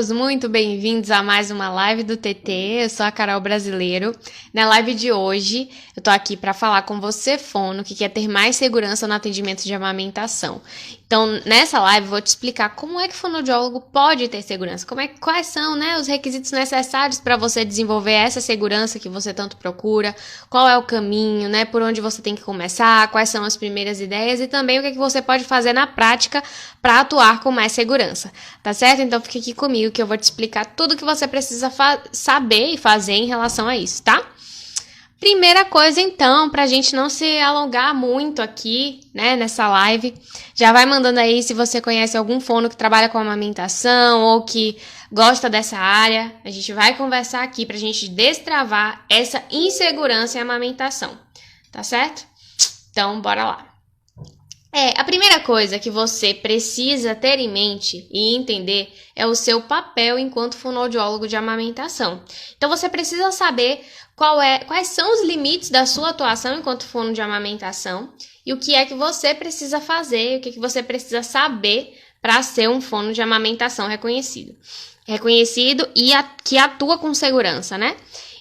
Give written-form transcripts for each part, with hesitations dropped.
Todos muito bem-vindos a mais uma live do TT. Eu sou a Carol Brasileiro. Na live de hoje, eu tô aqui para falar com você, fono, que quer ter mais segurança no atendimento de amamentação. Então, nessa live, eu vou te explicar como é que o fonoaudiólogo pode ter segurança, quais são, os requisitos necessários para você desenvolver essa segurança que você tanto procura, qual é o caminho, por onde você tem que começar, quais são as primeiras ideias e também o que você pode fazer na prática para atuar com mais segurança, tá certo? Então, fique aqui comigo que eu vou te explicar tudo que você precisa saber e fazer em relação a isso, tá? Primeira coisa, então, pra gente não se alongar muito aqui, nessa live, já vai mandando aí se você conhece algum fono que trabalha com amamentação ou que gosta dessa área. A gente vai conversar aqui pra gente destravar essa insegurança em amamentação, tá certo? Então, bora lá. A primeira coisa que você precisa ter em mente e entender é o seu papel enquanto fonoaudiólogo de amamentação. Então, você precisa saber quais são os limites da sua atuação enquanto fono de amamentação e o que é que você precisa fazer, o que é que você precisa saber para ser um fono de amamentação reconhecido. Reconhecido e que atua com segurança,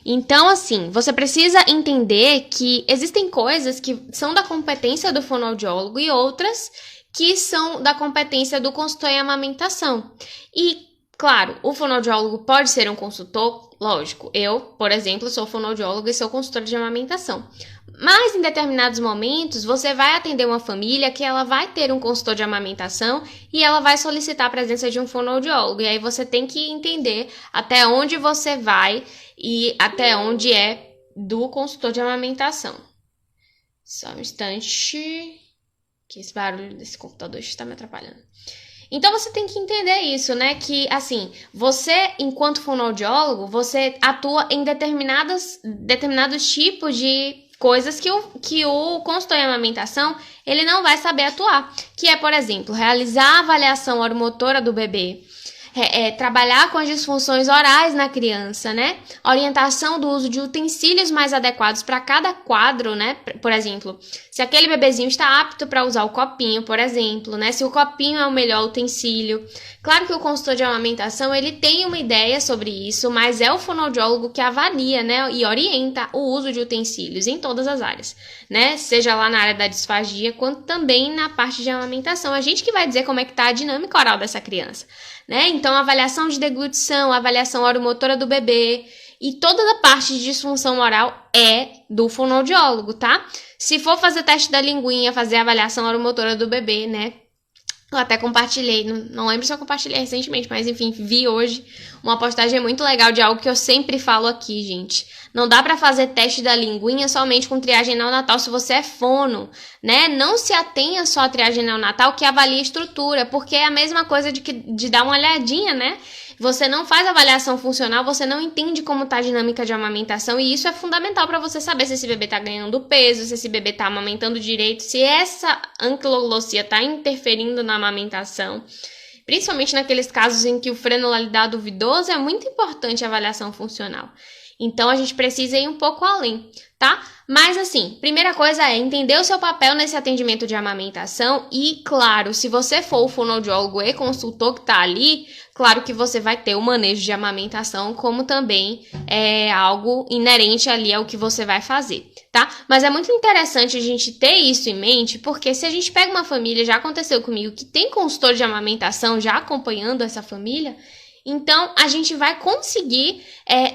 Então, assim, você precisa entender que existem coisas que são da competência do fonoaudiólogo e outras que são da competência do consultor em amamentação. E, claro, o fonoaudiólogo pode ser um consultor, lógico. Eu, por exemplo, sou fonoaudiólogo e sou consultora de amamentação. Mas, em determinados momentos, você vai atender uma família que ela vai ter um consultor de amamentação e ela vai solicitar a presença de um fonoaudiólogo. E aí você tem que entender até onde você vai e até onde é do consultor de amamentação. Só um instante, que esse barulho desse computador está me atrapalhando. Então, você tem que entender isso, que, assim, você, enquanto fonoaudiólogo, você atua em determinados tipos de coisas que o consultor em amamentação, ele não vai saber atuar. Que é, por exemplo, realizar a avaliação oromotora do bebê, trabalhar com as disfunções orais na criança, Orientação do uso de utensílios mais adequados para cada quadro, Por exemplo, se aquele bebezinho está apto para usar o copinho, por exemplo, Se o copinho é o melhor utensílio. Claro que o consultor de amamentação, ele tem uma ideia sobre isso, mas é o fonoaudiólogo que avalia, e orienta o uso de utensílios em todas as áreas, Seja lá na área da disfagia, quanto também na parte de amamentação. A gente que vai dizer como é que tá a dinâmica oral dessa criança, Então, avaliação de deglutição, avaliação oromotora do bebê e toda a parte de disfunção oral é do fonoaudiólogo, tá? Se for fazer teste da linguinha, fazer avaliação oromotora do bebê, Eu até compartilhei, não lembro se eu compartilhei recentemente, mas enfim, vi hoje uma postagem muito legal de algo que eu sempre falo aqui, gente. Não dá pra fazer teste da linguinha somente com triagem neonatal se você é fono, Não se atenha só à triagem neonatal que avalia a estrutura, porque é a mesma coisa de dar uma olhadinha, Você não faz avaliação funcional, você não entende como tá a dinâmica de amamentação e isso é fundamental para você saber se esse bebê tá ganhando peso, se esse bebê tá amamentando direito, se essa anquiloglossia tá interferindo na amamentação. Principalmente naqueles casos em que o frenolal dá duvidoso, é muito importante a avaliação funcional. Então, a gente precisa ir um pouco além, tá? Mas, assim, primeira coisa é entender o seu papel nesse atendimento de amamentação e, claro, se você for o fonoaudiólogo e consultor que tá ali, claro que você vai ter o manejo de amamentação, como também é algo inerente ali ao que você vai fazer, tá? Mas é muito interessante a gente ter isso em mente, porque se a gente pega uma família, já aconteceu comigo, que tem consultor de amamentação já acompanhando essa família, então, a gente vai conseguir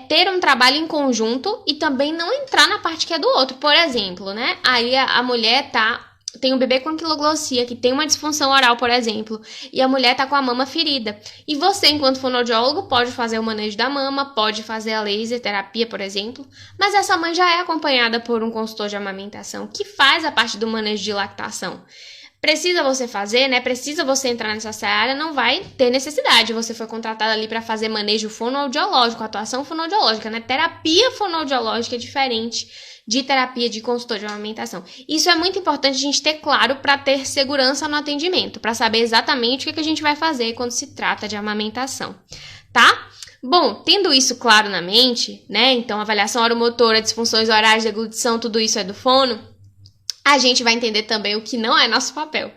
ter um trabalho em conjunto e também não entrar na parte que é do outro. Por exemplo, Aí a mulher tem um bebê com anquiloglossia, que tem uma disfunção oral, por exemplo, e a mulher tá com a mama ferida. E você, enquanto fonoaudiólogo, pode fazer o manejo da mama, pode fazer a laser terapia, por exemplo, mas essa mãe já é acompanhada por um consultor de amamentação, que faz a parte do manejo de lactação. Precisa você fazer, Precisa você entrar nessa área, não vai ter necessidade. Você foi contratado ali para fazer manejo fonoaudiológico, atuação fonoaudiológica, Terapia fonoaudiológica é diferente de terapia de consultor de amamentação. Isso é muito importante a gente ter claro para ter segurança no atendimento, para saber exatamente o que a gente vai fazer quando se trata de amamentação, tá? Bom, tendo isso claro na mente, Então, avaliação oromotora, disfunções orais, deglutição, tudo isso é do fono. a gente vai entender também o que não é nosso papel.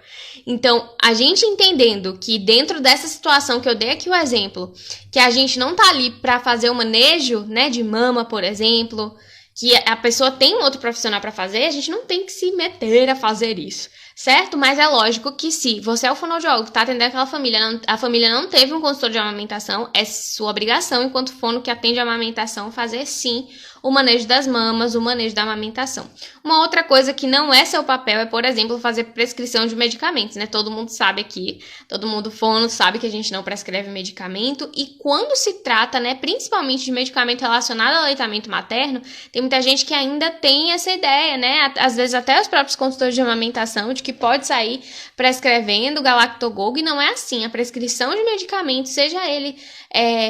Então, a gente entendendo que dentro dessa situação que eu dei aqui o exemplo, que a gente não tá ali para fazer o manejo, né, de mama, por exemplo, que a pessoa tem um outro profissional para fazer, a gente não tem que se meter a fazer isso, certo? Mas é lógico que se você é o fonoaudiólogo que tá atendendo aquela família, a família não teve um consultor de amamentação, é sua obrigação, enquanto fono que atende a amamentação, fazer sim o manejo das mamas, o manejo da amamentação. Uma outra coisa que não é seu papel é, por exemplo, fazer prescrição de medicamentos, né? Todo mundo sabe aqui, todo mundo fono sabe que a gente não prescreve medicamento, e quando se trata, né, principalmente de medicamento relacionado ao aleitamento materno, tem muita gente que ainda tem essa ideia, né? Às vezes até os próprios consultores de amamentação, de que pode sair prescrevendo galactogogo, e não é assim. A prescrição de medicamento, seja ele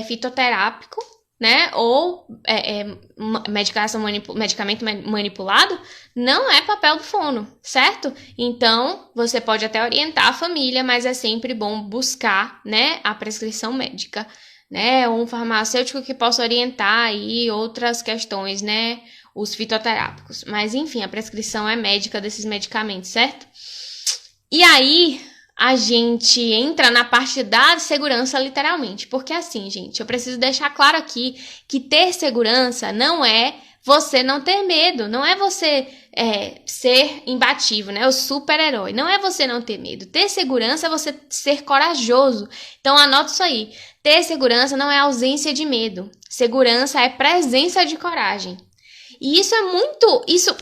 fitoterápico, né, ou medicamento manipulado, não é papel do fono, certo? Então, você pode até orientar a família, mas é sempre bom buscar, né, a prescrição médica, né, ou um farmacêutico que possa orientar aí outras questões, né, os fitoterápicos. Mas, enfim, a prescrição é médica desses medicamentos, certo? E aí, a gente entra na parte da segurança, literalmente. Porque assim, gente, eu preciso deixar claro aqui que ter segurança não é você não ter medo, não é você ser imbatível, né? O super-herói. Não é você não ter medo. Ter segurança é você ser corajoso. Então, anota isso aí. Ter segurança não é ausência de medo. Segurança é presença de coragem. E isso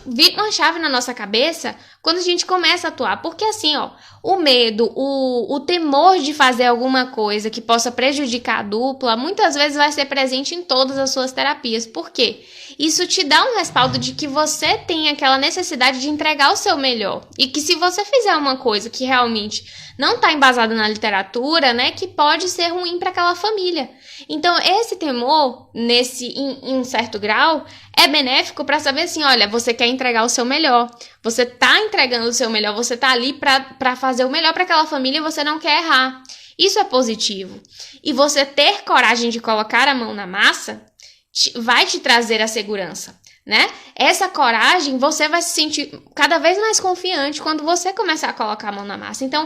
vira uma chave na nossa cabeça quando a gente começa a atuar. Porque assim, ó, o medo, o temor de fazer alguma coisa que possa prejudicar a dupla, muitas vezes vai ser presente em todas as suas terapias. Por quê? Isso te dá um respaldo de que você tem aquela necessidade de entregar o seu melhor. E que se você fizer uma coisa que realmente não está embasada na literatura, né, que pode ser ruim para aquela família. Então, esse temor, em um certo grau, é benéfico para saber assim, olha, você quer entregar o seu melhor, você tá entregando o seu melhor, você tá ali para fazer o melhor para aquela família e você não quer errar. Isso é positivo. E você ter coragem de colocar a mão na massa vai te trazer a segurança, né? Essa coragem, você vai se sentir cada vez mais confiante quando você começar a colocar a mão na massa. Então,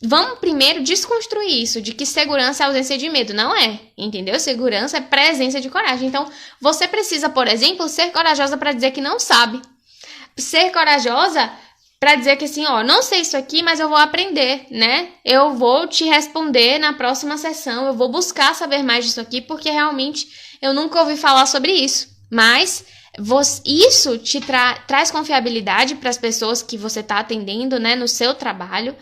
vamos primeiro desconstruir isso, de que segurança é ausência de medo. Não é, entendeu? Segurança é presença de coragem. Então, você precisa, por exemplo, ser corajosa para dizer que não sabe. Ser corajosa para dizer que assim, ó, não sei isso aqui, mas eu vou aprender, né? Eu vou te responder na próxima sessão, eu vou buscar saber mais disso aqui, porque realmente eu nunca ouvi falar sobre isso. Mas isso te traz confiabilidade para as pessoas que você está atendendo, né, no seu trabalho.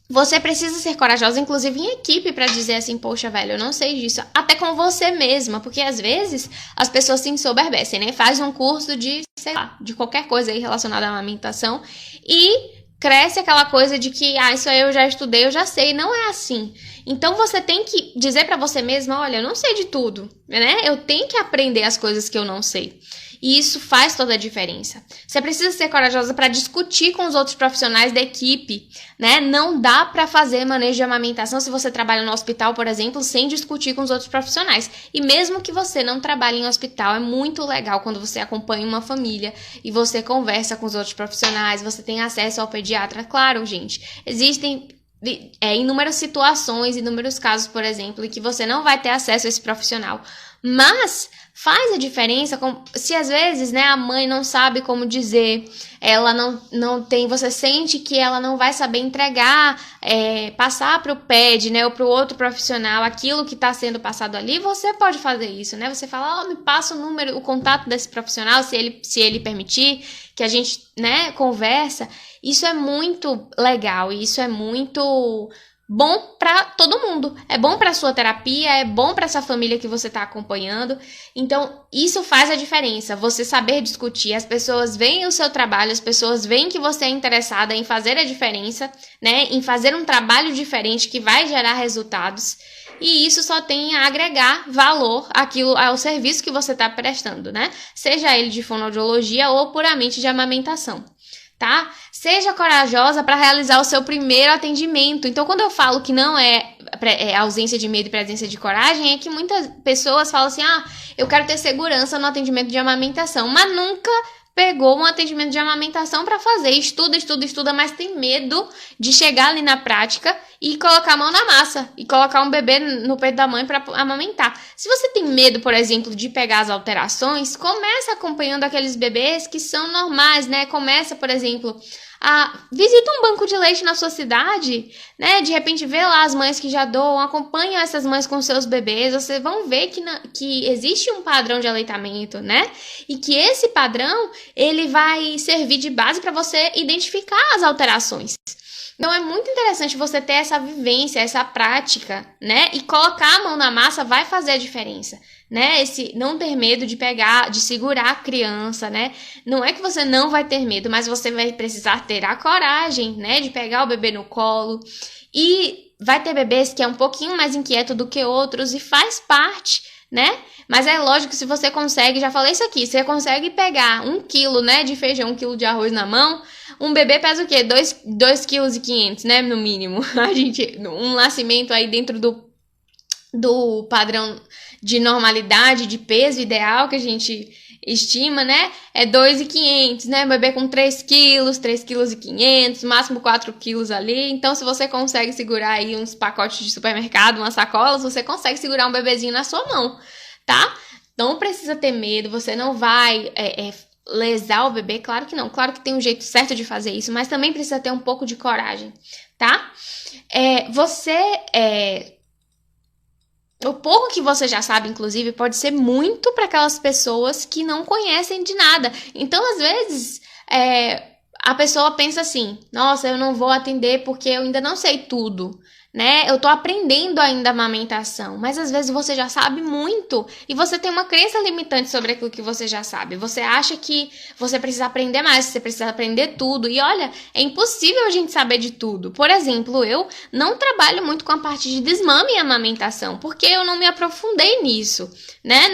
Você precisa ser corajosa, inclusive em equipe, para dizer assim, poxa, velho, eu não sei disso. Até com você mesma, porque às vezes as pessoas se ensoberbecem, né? Faz um curso de, sei lá, de qualquer coisa aí relacionada à amamentação e cresce aquela coisa de que, isso aí eu já estudei, eu já sei. Não é assim. Então, você tem que dizer para você mesma, olha, eu não sei de tudo, né? Eu tenho que aprender as coisas que eu não sei. E isso faz toda a diferença. Você precisa ser corajosa para discutir com os outros profissionais da equipe, né? Não dá para fazer manejo de amamentação se você trabalha no hospital, por exemplo, sem discutir com os outros profissionais. E mesmo que você não trabalhe em hospital, é muito legal quando você acompanha uma família e você conversa com os outros profissionais, você tem acesso ao pediatra. Claro, gente, existem inúmeras situações, inúmeros casos, por exemplo, em que você não vai ter acesso a esse profissional. Mas faz a diferença se às vezes, né, a mãe não sabe como dizer, ela não tem, você sente que ela não vai saber entregar, passar para o PED, né, ou para o outro profissional aquilo que está sendo passado ali, você pode fazer isso, né? Você fala, me passa o contato desse profissional, se ele permitir, que a gente, né, conversa. Isso é muito legal, isso é muito bom para todo mundo. É bom para sua terapia, é bom para essa família que você está acompanhando. Então, isso faz a diferença. Você saber discutir, as pessoas veem o seu trabalho, as pessoas veem que você é interessada em fazer a diferença, né? Em fazer um trabalho diferente que vai gerar resultados. E isso só tem a agregar valor ao serviço que você está prestando, né? Seja ele de fonoaudiologia ou puramente de amamentação. Tá? Seja corajosa para realizar o seu primeiro atendimento. Então, quando eu falo que não é ausência de medo e presença de coragem, é que muitas pessoas falam assim, eu quero ter segurança no atendimento de amamentação, mas nunca pegou um atendimento de amamentação para fazer, estuda, mas tem medo de chegar ali na prática e colocar a mão na massa e colocar um bebê no peito da mãe para amamentar. Se você tem medo, por exemplo, de pegar as alterações, começa acompanhando aqueles bebês que são normais, né? Começa, por exemplo, visita um banco de leite na sua cidade, né? De repente vê lá as mães que já doam, acompanha essas mães com seus bebês, vocês vão ver que existe um padrão de aleitamento, né? E que esse padrão, ele vai servir de base para você identificar as alterações. Então é muito interessante você ter essa vivência, essa prática, né? E colocar a mão na massa vai fazer a diferença, né? Esse não ter medo de pegar, de segurar a criança, né? Não é que você não vai ter medo, mas você vai precisar ter a coragem, né? De pegar o bebê no colo. E vai ter bebês que é um pouquinho mais inquieto do que outros e faz parte, né? Mas é lógico que se você consegue, já falei isso aqui, você consegue pegar 1 quilo, né, de feijão, 1 quilo de arroz na mão, um bebê pesa o quê? 2,5 kg, né, no mínimo. Um nascimento aí dentro do padrão de normalidade, de peso ideal que a gente estima, né, é 2,500, né, bebê com 3 quilos, 3,5 kg, máximo 4 quilos ali. Então, se você consegue segurar aí uns pacotes de supermercado, umas sacolas, você consegue segurar um bebezinho na sua mão, tá? Não precisa ter medo, você não vai lesar o bebê, claro que não. Claro que tem um jeito certo de fazer isso, mas também precisa ter um pouco de coragem, tá? O pouco que você já sabe, inclusive, pode ser muito para aquelas pessoas que não conhecem de nada. Então, às vezes, a pessoa pensa assim, nossa, eu não vou atender porque eu ainda não sei tudo, né? Eu tô aprendendo ainda a amamentação, mas às vezes você já sabe muito e você tem uma crença limitante sobre aquilo que você já sabe. Você acha que você precisa aprender mais, você precisa aprender tudo. E olha, é impossível a gente saber de tudo. Por exemplo, eu não trabalho muito com a parte de desmame e amamentação, porque eu não me aprofundei nisso, né?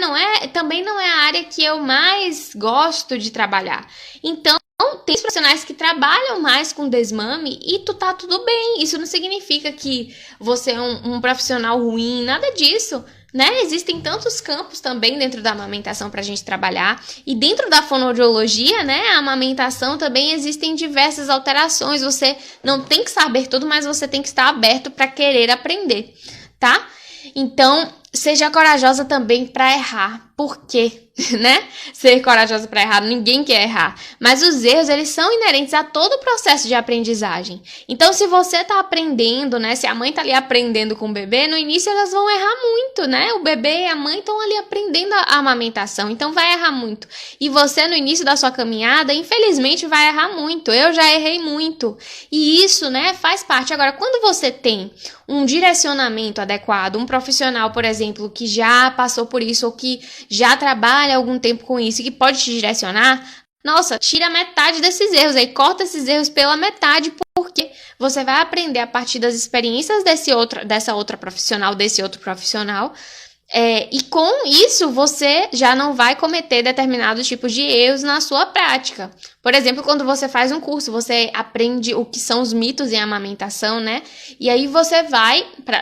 Também não é a área que eu mais gosto de trabalhar. Então, tem profissionais que trabalham mais com desmame e tá tudo bem. Isso não significa que você é um profissional ruim, nada disso, né? Existem tantos campos também dentro da amamentação pra gente trabalhar. E dentro da fonoaudiologia, né, a amamentação também existem diversas alterações. Você não tem que saber tudo, mas você tem que estar aberto para querer aprender, tá? Então, seja corajosa também para errar. Por quê? Né? Ser corajosa para errar, ninguém quer errar. Mas os erros, eles são inerentes a todo o processo de aprendizagem. Então, se você tá aprendendo, né? Se a mãe tá ali aprendendo com o bebê, no início elas vão errar muito, né? O bebê e a mãe estão ali aprendendo a amamentação, então vai errar muito. E você, no início da sua caminhada, infelizmente vai errar muito. Eu já errei muito. E isso, né, faz parte. Agora, quando você tem um direcionamento adequado, um profissional, por exemplo, que já passou por isso ou que já trabalha há algum tempo com isso e que pode te direcionar, nossa, tira metade desses erros aí, corta esses erros pela metade, porque você vai aprender a partir das experiências desse outro profissional, e com isso você já não vai cometer determinados tipos de erros na sua prática. Por exemplo, quando você faz um curso, você aprende o que são os mitos em amamentação, né? E aí você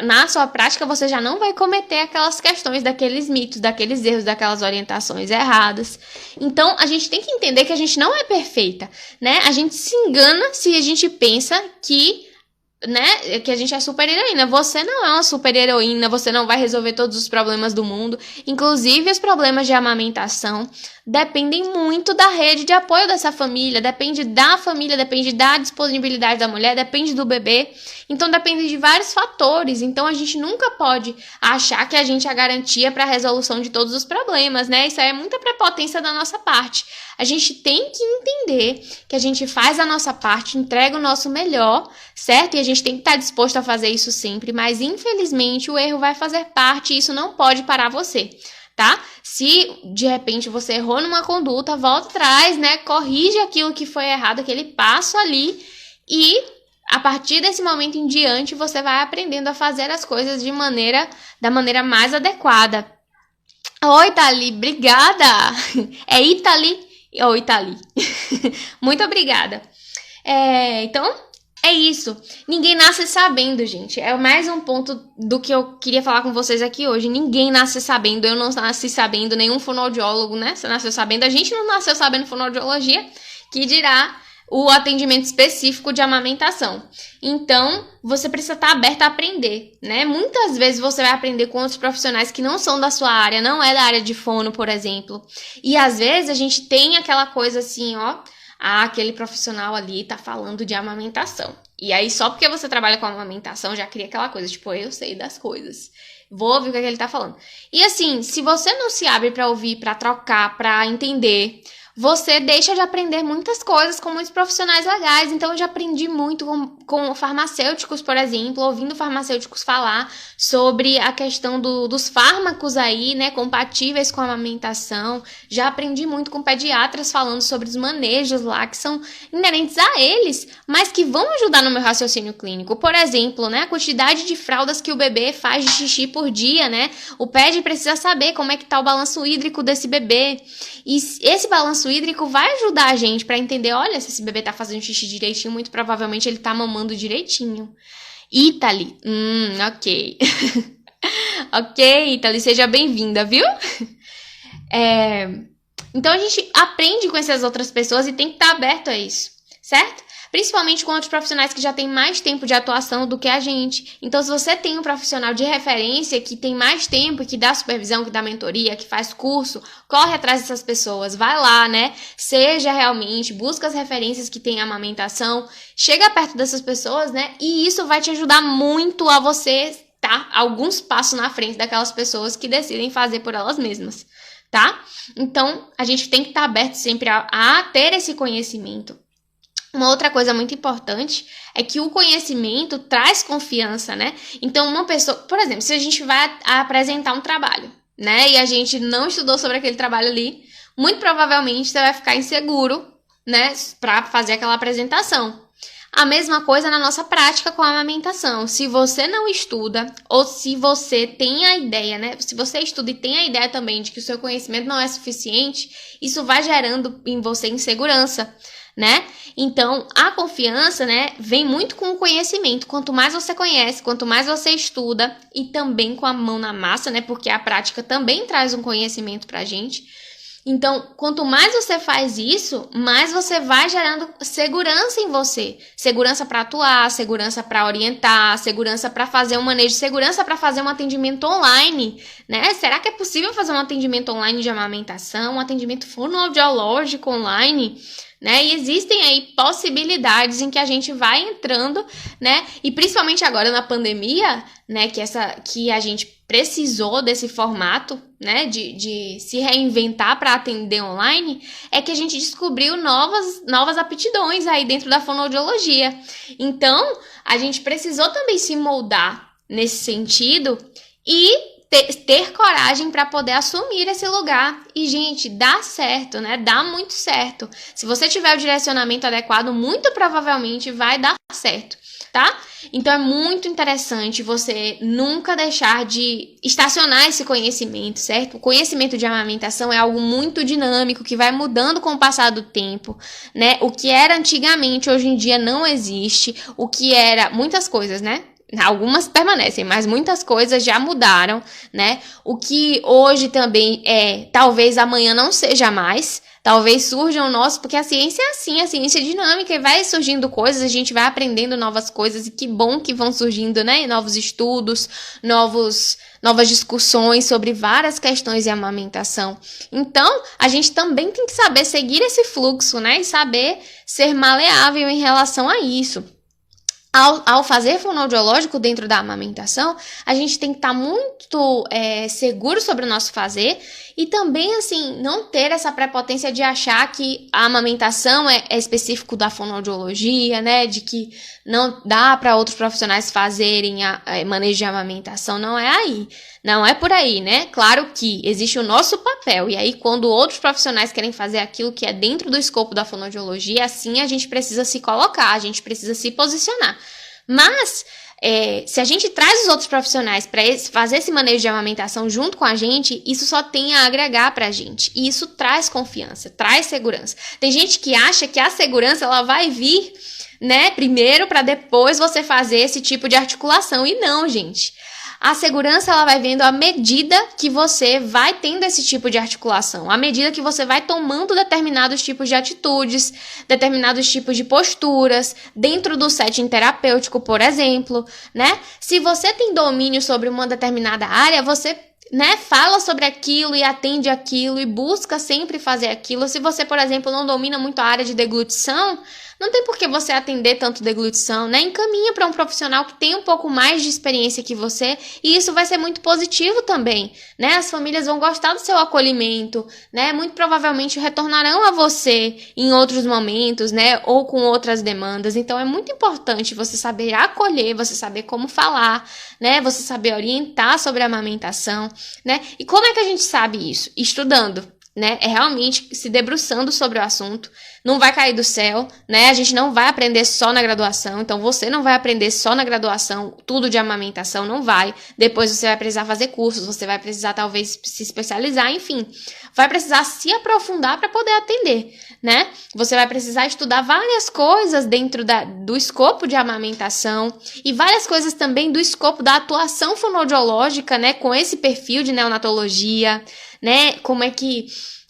na sua prática, você já não vai cometer aquelas questões daqueles mitos, daqueles erros, daquelas orientações erradas. Então, a gente tem que entender que a gente não é perfeita, né? A gente se engana se a gente pensa que a gente é super heroína. Você não é uma super heroína, você não vai resolver todos os problemas do mundo. Inclusive, os problemas de amamentação dependem muito da rede de apoio dessa família, depende da disponibilidade da mulher, depende do bebê. Então, depende de vários fatores. Então, a gente nunca pode achar que a gente é a garantia para a resolução de todos os problemas, né? Isso aí é muita prepotência da nossa parte. A gente tem que entender que a gente faz a nossa parte, entrega o nosso melhor, certo? E a gente tem que estar disposto a fazer isso sempre, mas infelizmente o erro vai fazer parte e isso não pode parar você, tá? Se de repente você errou numa conduta, volta atrás, né? Corrige aquilo que foi errado, aquele passo ali e a partir desse momento em diante você vai aprendendo a fazer as coisas da maneira mais adequada. Oi, Thali, obrigada! É Itali ou Itali? Muito obrigada. Então, É isso. Ninguém nasce sabendo, gente. É mais um ponto do que eu queria falar com vocês aqui hoje. Ninguém nasce sabendo. Eu não nasci sabendo. Nenhum fonoaudiólogo, né? Você nasceu sabendo. A gente não nasceu sabendo fonoaudiologia, que dirá o atendimento específico de amamentação. Então, você precisa estar aberto a aprender, né? Muitas vezes você vai aprender com outros profissionais que não são da sua área, não é da área de fono, por exemplo. E às vezes a gente tem aquela coisa assim, ó, aquele profissional ali tá falando de amamentação. E aí, só porque você trabalha com amamentação, já cria aquela coisa, tipo, eu sei das coisas. Vou ouvir o que ele tá falando. E assim, se você não se abre pra ouvir, pra trocar, pra entender, você deixa de aprender muitas coisas com muitos profissionais legais. Então, eu já aprendi muito com farmacêuticos, por exemplo, ouvindo farmacêuticos falar sobre a questão dos fármacos aí, né, compatíveis com a amamentação. Já aprendi muito com pediatras falando sobre os manejos lá, que são inerentes a eles, mas que vão ajudar no meu raciocínio clínico. Por exemplo, né, a quantidade de fraldas que o bebê faz de xixi por dia, né? O pedi precisa saber como é que tá o balanço hídrico desse bebê. E esse balanço hídrico vai ajudar a gente para entender, olha, se esse bebê tá fazendo xixi direitinho, muito provavelmente ele tá mamando direitinho. Ítali, ok. Ok, Ítali, seja bem-vinda, viu? Então a gente aprende com essas outras pessoas e tem que estar aberto a isso, certo? Principalmente com outros profissionais que já têm mais tempo de atuação do que a gente. Então, se você tem um profissional de referência que tem mais tempo, que dá supervisão, que dá mentoria, que faz curso, corre atrás dessas pessoas, vai lá, né? Seja realmente, busca as referências que tem amamentação, chega perto dessas pessoas, né? E isso vai te ajudar muito a você estar alguns passos na frente daquelas pessoas que decidem fazer por elas mesmas, tá? Então, a gente tem que estar aberto sempre a ter esse conhecimento. Uma outra coisa muito importante é que o conhecimento traz confiança, né? Então, uma pessoa, por exemplo, se a gente vai apresentar um trabalho, né? E a gente não estudou sobre aquele trabalho ali, muito provavelmente você vai ficar inseguro, né? Para fazer aquela apresentação. A mesma coisa na nossa prática com a amamentação. Se você não estuda, ou se você tem a ideia, né? Se você estuda e tem a ideia também de que o seu conhecimento não é suficiente, isso vai gerando em você insegurança, né? Então, a confiança, né, vem muito com o conhecimento. Quanto mais você conhece, quanto mais você estuda, e também com a mão na massa, né, porque a prática também traz um conhecimento pra gente. Então, quanto mais você faz isso, mais você vai gerando segurança em você. Segurança para atuar, segurança para orientar, segurança para fazer um manejo, segurança para fazer um atendimento online, né? Será que é possível fazer um atendimento online de amamentação, um atendimento fonoaudiológico online? Né? E existem aí possibilidades em que a gente vai entrando, né? E principalmente agora na pandemia, né? Que a gente precisou desse formato, né? De se reinventar para atender online, é que a gente descobriu novas aptidões aí dentro da fonoaudiologia. Então, a gente precisou também se moldar nesse sentido e ter coragem para poder assumir esse lugar. E, gente, dá certo, né? Dá muito certo. Se você tiver o direcionamento adequado, muito provavelmente vai dar certo, tá? Então, é muito interessante você nunca deixar de estacionar esse conhecimento, certo? O conhecimento de amamentação é algo muito dinâmico, que vai mudando com o passar do tempo, né? O que era antigamente, hoje em dia não existe. O que era... Muitas coisas, né? Algumas permanecem, mas muitas coisas já mudaram, né? O que hoje também talvez amanhã não seja mais, talvez surjam novos, porque a ciência é assim, a ciência é dinâmica e vai surgindo coisas, a gente vai aprendendo novas coisas e que bom que vão surgindo, né? Novos estudos, novas discussões sobre várias questões de amamentação. Então, a gente também tem que saber seguir esse fluxo, né? E saber ser maleável em relação a isso. Ao fazer fonoaudiológico dentro da amamentação, a gente tem que estar muito seguro sobre o nosso fazer e também, assim, não ter essa prepotência de achar que a amamentação é específico da fonoaudiologia, né? De que não dá para outros profissionais fazerem manejo de amamentação. Não é aí. Não é por aí, né? Claro que existe o nosso papel. E aí, quando outros profissionais querem fazer aquilo que é dentro do escopo da fonoaudiologia, assim a gente precisa se colocar, a gente precisa se posicionar. Mas, se a gente traz os outros profissionais para fazer esse manejo de amamentação junto com a gente, isso só tem a agregar pra gente. E isso traz confiança, traz segurança. Tem gente que acha que a segurança ela vai vir né? Primeiro para depois você fazer esse tipo de articulação. E não, gente. A segurança, ela vai vendo à medida que você vai tendo esse tipo de articulação, à medida que você vai tomando determinados tipos de atitudes, determinados tipos de posturas, dentro do setting terapêutico, por exemplo, né? Se você tem domínio sobre uma determinada área, você, né, fala sobre aquilo e atende aquilo e busca sempre fazer aquilo. Se você, por exemplo, não domina muito a área de deglutição, não tem por que você atender tanto deglutição, né? Encaminha para um profissional que tem um pouco mais de experiência que você, e isso vai ser muito positivo também, né? As famílias vão gostar do seu acolhimento, né? Muito provavelmente retornarão a você em outros momentos, né? Ou com outras demandas. Então é muito importante você saber acolher, você saber como falar, né? Você saber orientar sobre a amamentação, né? E como é que a gente sabe isso? Estudando, né? É realmente se debruçando sobre o assunto. Não vai cair do céu, né? A gente não vai aprender só na graduação. Então, você não vai aprender só na graduação tudo de amamentação, não vai. Depois você vai precisar fazer cursos, você vai precisar talvez se especializar, enfim. Vai precisar se aprofundar para poder atender, né? Você vai precisar estudar várias coisas dentro do escopo de amamentação e várias coisas também do escopo da atuação fonoaudiológica, né? Com esse perfil de neonatologia, né?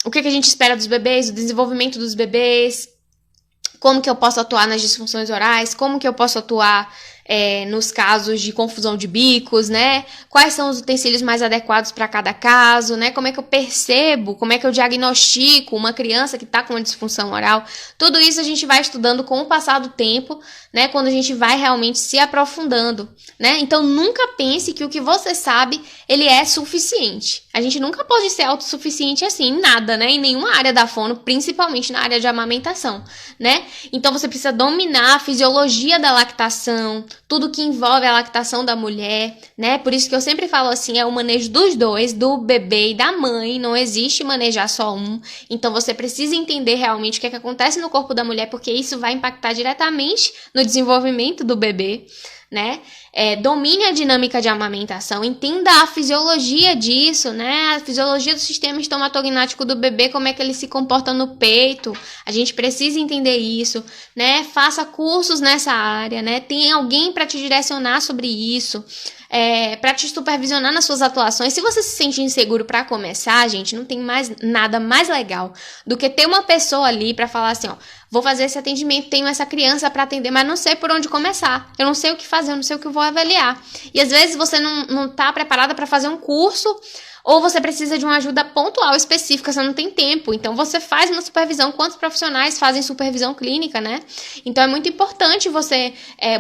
O que a gente espera dos bebês, o desenvolvimento dos bebês, como que eu posso atuar nas disfunções orais, como que eu posso atuar nos casos de confusão de bicos, né? Quais são os utensílios mais adequados para cada caso, né? Como é que eu percebo, como é que eu diagnostico uma criança que está com uma disfunção oral? Tudo isso a gente vai estudando com o passar do tempo, né? Quando a gente vai realmente se aprofundando, né? Então, nunca pense que o que você sabe, ele é suficiente. A gente nunca pode ser autossuficiente assim, em nada, né? Em nenhuma área da fono, principalmente na área de amamentação, né? Então, você precisa dominar a fisiologia da lactação, tudo que envolve a lactação da mulher, né? Por isso que eu sempre falo assim, é o manejo dos dois, do bebê e da mãe, não existe manejar só um. Então, você precisa entender realmente o que é que acontece no corpo da mulher, porque isso vai impactar diretamente no desenvolvimento do bebê, né? Domine a dinâmica de amamentação, entenda a fisiologia disso, né? A fisiologia do sistema estomatognático do bebê, como é que ele se comporta no peito. A gente precisa entender isso, né? Faça cursos nessa área, né? Tem alguém para te direcionar sobre isso, para te supervisionar nas suas atuações. Se você se sente inseguro para começar, gente, não tem nada mais legal do que ter uma pessoa ali para falar assim, ó, vou fazer esse atendimento, tenho essa criança para atender, mas não sei por onde começar. Eu não sei o que fazer, eu não sei o que eu vou avaliar. E às vezes você não tá preparada para fazer um curso, ou você precisa de uma ajuda pontual, específica, você não tem tempo. Então, você faz uma supervisão. Quantos profissionais fazem supervisão clínica, né? Então, é muito importante você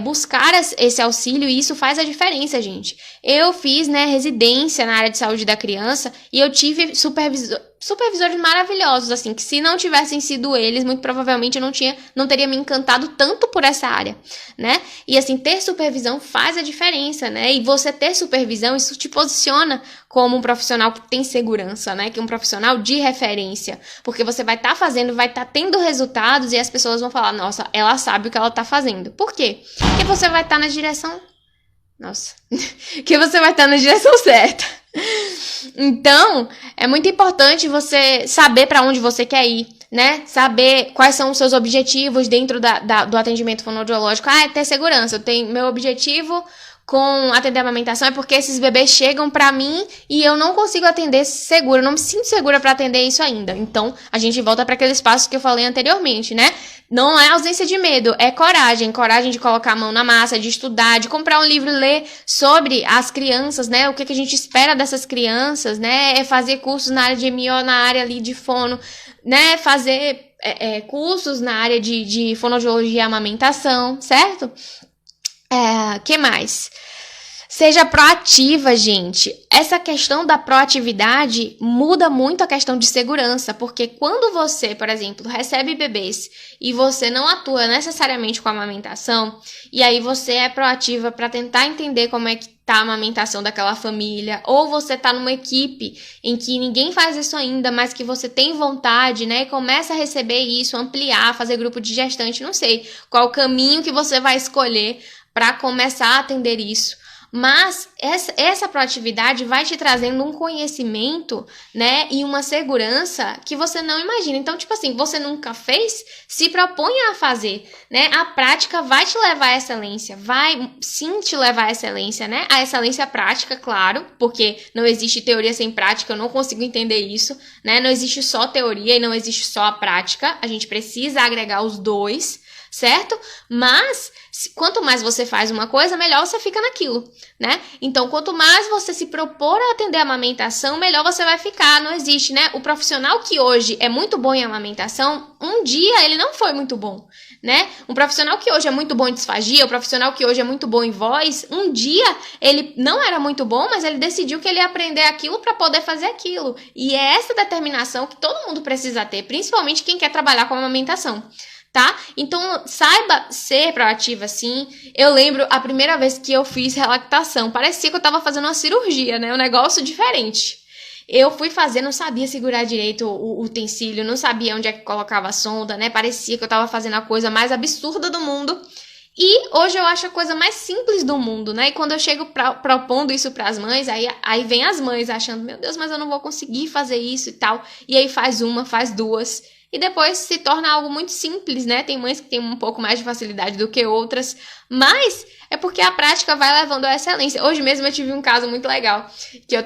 buscar esse auxílio, e isso faz a diferença, gente. Eu fiz, né, residência na área de saúde da criança e eu tive supervisores maravilhosos, assim, que se não tivessem sido eles, muito provavelmente eu não teria me encantado tanto por essa área, né? E assim, ter supervisão faz a diferença, né? E você ter supervisão, isso te posiciona como um profissional que tem segurança, né? Que é um profissional de referência, porque você vai estar fazendo, vai estar tendo resultados e as pessoas vão falar, nossa, ela sabe o que ela está fazendo. Por quê? Porque você vai estar na direção... Nossa, que você vai estar na direção certa. Então, é muito importante você saber para onde você quer ir, né? Saber quais são os seus objetivos dentro do atendimento fonoaudiológico. É ter segurança. Eu tenho meu objetivo com atender a amamentação é porque esses bebês chegam pra mim e eu não consigo atender segura, eu não me sinto segura pra atender isso ainda. Então, a gente volta para aquele espaço que eu falei anteriormente, né? Não é ausência de medo, é coragem. Coragem de colocar a mão na massa, de estudar, de comprar um livro e ler sobre as crianças, né? O que a gente espera dessas crianças, né? É fazer cursos na área de MO, na área ali de fono, né? Fazer cursos na área de fonoaudiologia e amamentação, certo? Que mais? Seja proativa, gente. Essa questão da proatividade muda muito a questão de segurança, porque quando você, por exemplo, recebe bebês e você não atua necessariamente com a amamentação, e aí você é proativa para tentar entender como é que tá a amamentação daquela família, ou você tá numa equipe em que ninguém faz isso ainda, mas que você tem vontade, né, e começa a receber isso, ampliar, fazer grupo de gestante, não sei qual o caminho que você vai escolher para começar a atender isso. Mas essa proatividade vai te trazendo um conhecimento, né, e uma segurança que você não imagina. Então, tipo assim, você nunca fez, se proponha a fazer, né? A prática vai te levar à excelência, vai sim te levar à excelência, né? A excelência prática, claro, porque não existe teoria sem prática, eu não consigo entender isso, né? Não existe só teoria e não existe só a prática, a gente precisa agregar os dois, certo? Mas quanto mais você faz uma coisa, melhor você fica naquilo, né? Então, quanto mais você se propor a atender a amamentação, melhor você vai ficar. Não existe, né? O profissional que hoje é muito bom em amamentação, um dia ele não foi muito bom, né? Um profissional que hoje é muito bom em disfagia, o profissional que hoje é muito bom em voz, um dia ele não era muito bom, mas ele decidiu que ele ia aprender aquilo para poder fazer aquilo. E é essa determinação que todo mundo precisa ter, principalmente quem quer trabalhar com amamentação. Tá? Então, saiba ser proativa, sim. Eu lembro a primeira vez que eu fiz relactação. Parecia que eu tava fazendo uma cirurgia, né? Um negócio diferente. Eu fui fazer, não sabia segurar direito o utensílio, não sabia onde é que colocava a sonda, né? Parecia que eu tava fazendo a coisa mais absurda do mundo. E hoje eu acho a coisa mais simples do mundo, né? E quando eu chego propondo isso pras mães, aí vem as mães achando, meu Deus, mas eu não vou conseguir fazer isso e tal. E aí faz uma, faz duas. E depois se torna algo muito simples, né? Tem mães que têm um pouco mais de facilidade do que outras, mas é porque a prática vai levando à excelência. Hoje mesmo eu tive um caso muito legal, que eu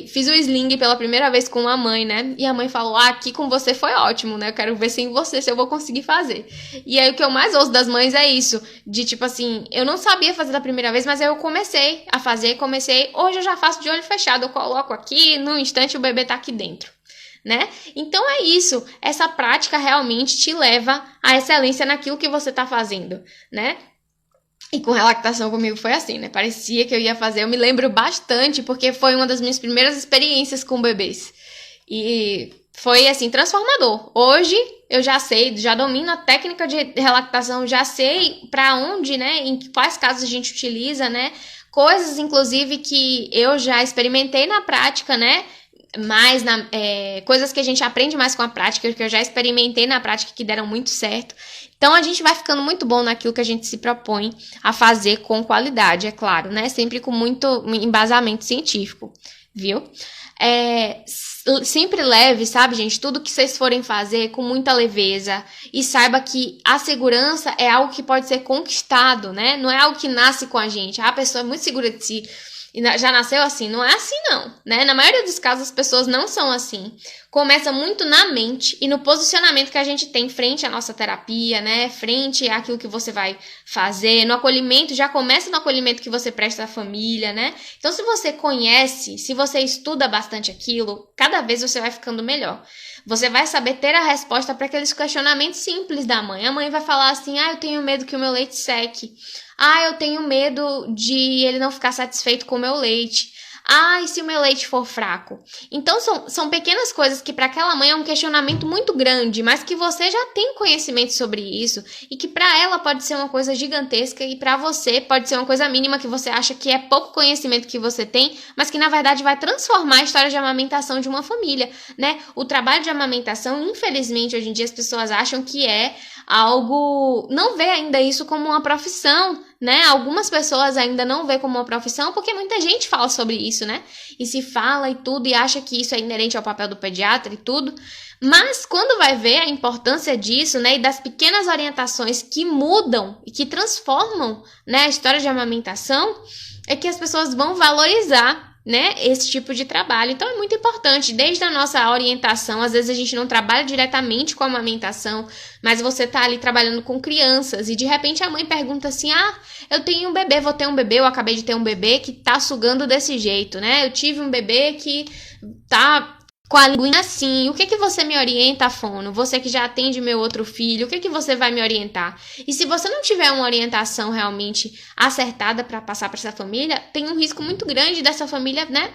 fiz o sling pela primeira vez com uma mãe, né? E a mãe falou, aqui com você foi ótimo, né? Eu quero ver sem você, se eu vou conseguir fazer. E aí o que eu mais ouço das mães é isso, de tipo assim, eu não sabia fazer da primeira vez, mas aí eu comecei a fazer, hoje eu já faço de olho fechado, eu coloco aqui, no instante o bebê tá aqui dentro. Né? Então é isso, essa prática realmente te leva à excelência naquilo que você tá fazendo, né? E com relactação comigo foi assim, né? Parecia que eu ia fazer, eu me lembro bastante, porque foi uma das minhas primeiras experiências com bebês. E foi, assim, transformador. Hoje eu já sei, já domino a técnica de relactação, já sei pra onde, né? Em quais casos a gente utiliza, né? Coisas, inclusive, que eu já experimentei na prática, né? Mais coisas que a gente aprende mais com a prática, que eu já experimentei na prática que deram muito certo. Então a gente vai ficando muito bom naquilo que a gente se propõe a fazer com qualidade, é claro, né? Sempre com muito embasamento científico, viu? Sempre leve, sabe, gente? Tudo que vocês forem fazer com muita leveza e saiba que a segurança é algo que pode ser conquistado, né? Não é algo que nasce com a gente. A pessoa é muito segura de si e já nasceu assim. Não é assim, não, né? Na maioria dos casos, as pessoas não são assim. Começa muito na mente e no posicionamento que a gente tem frente à nossa terapia, né? Frente àquilo que você vai fazer. No acolhimento, já começa no acolhimento que você presta à família, né? Então, se você conhece, se você estuda bastante aquilo, cada vez você vai ficando melhor. Você vai saber ter a resposta para aqueles questionamentos simples da mãe. A mãe vai falar assim, eu tenho medo que o meu leite seque. Eu tenho medo de ele não ficar satisfeito com o meu leite. E se o meu leite for fraco? Então, são pequenas coisas que para aquela mãe é um questionamento muito grande, mas que você já tem conhecimento sobre isso e que para ela pode ser uma coisa gigantesca e para você pode ser uma coisa mínima que você acha que é pouco conhecimento que você tem, mas que na verdade vai transformar a história de amamentação de uma família, né? O trabalho de amamentação, infelizmente, hoje em dia as pessoas acham que é algo... Não vê ainda isso como uma profissão, né? Algumas pessoas ainda não vê como uma profissão porque muita gente fala sobre isso, né? E se fala e tudo e acha que isso é inerente ao papel do pediatra e tudo. Mas quando vai ver a importância disso, né? E das pequenas orientações que mudam e que transformam, né, a história de amamentação, é que as pessoas vão valorizar, né, esse tipo de trabalho. Então é muito importante, desde a nossa orientação, às vezes a gente não trabalha diretamente com a amamentação, mas você tá ali trabalhando com crianças e de repente a mãe pergunta assim, eu tenho um bebê, vou ter um bebê, eu acabei de ter um bebê que tá sugando desse jeito, né, eu tive um bebê que tá com a linguinha assim, o que você me orienta, fono? Você que já atende meu outro filho, o que você vai me orientar? E se você não tiver uma orientação realmente acertada para passar para essa família, tem um risco muito grande dessa família, né,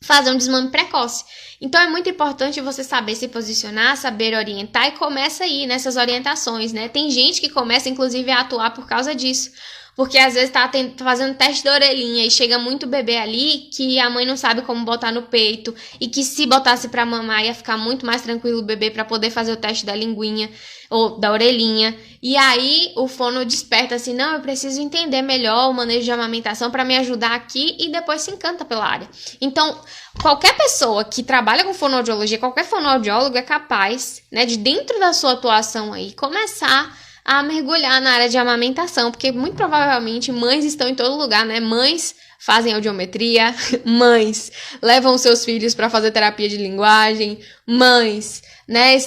fazer um desmame precoce. Então é muito importante você saber se posicionar, saber orientar e começa aí nessas orientações, né? Tem gente que começa inclusive a atuar por causa disso. Porque às vezes tá fazendo teste da orelhinha e chega muito bebê ali que a mãe não sabe como botar no peito e que se botasse pra mamar ia ficar muito mais tranquilo o bebê pra poder fazer o teste da linguinha ou da orelhinha. E aí o fono desperta assim, não, eu preciso entender melhor o manejo de amamentação pra me ajudar aqui, e depois se encanta pela área. Então, qualquer pessoa que trabalha com fonoaudiologia, qualquer fonoaudiólogo é capaz, né, de dentro da sua atuação aí, começar a mergulhar na área de amamentação, porque muito provavelmente mães estão em todo lugar, né? Mães fazem audiometria, mães levam seus filhos para fazer terapia de linguagem, mães, né,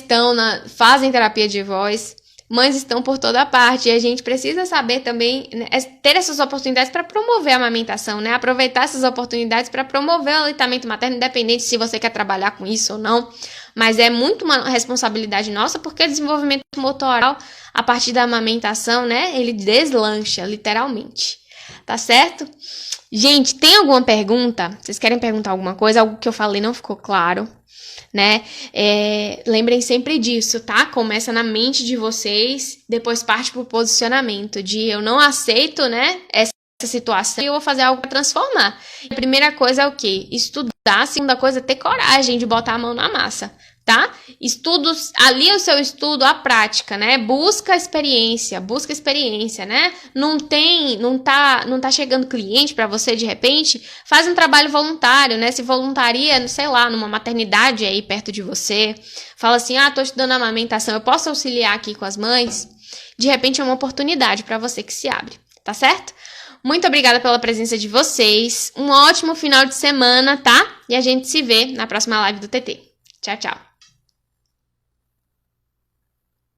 fazem terapia de voz. Mães estão por toda parte e a gente precisa saber também, né, ter essas oportunidades para promover a amamentação, né? Aproveitar essas oportunidades para promover o aleitamento materno, independente se você quer trabalhar com isso ou não. Mas é muito uma responsabilidade nossa, porque o desenvolvimento motoral, a partir da amamentação, né, ele deslancha, literalmente. Tá certo? Gente, tem alguma pergunta? Vocês querem perguntar alguma coisa? Algo que eu falei não ficou claro? Né? Lembrem sempre disso, tá? Começa na mente de vocês, depois parte pro posicionamento de eu não aceito, né, essa situação e eu vou fazer algo para transformar. A primeira coisa é o quê? Estudar. A segunda coisa é ter coragem de botar a mão na massa, tá? Estudos, ali o seu estudo, a prática, né? Busca experiência, né? Não tá chegando cliente para você de repente, faz um trabalho voluntário, né? Se voluntaria, sei lá, numa maternidade aí perto de você. Fala assim: "Ah, tô estudando amamentação, eu posso auxiliar aqui com as mães?" De repente é uma oportunidade para você que se abre, tá certo? Muito obrigada pela presença de vocês. Um ótimo final de semana, tá? E a gente se vê na próxima live do TT. Tchau, tchau.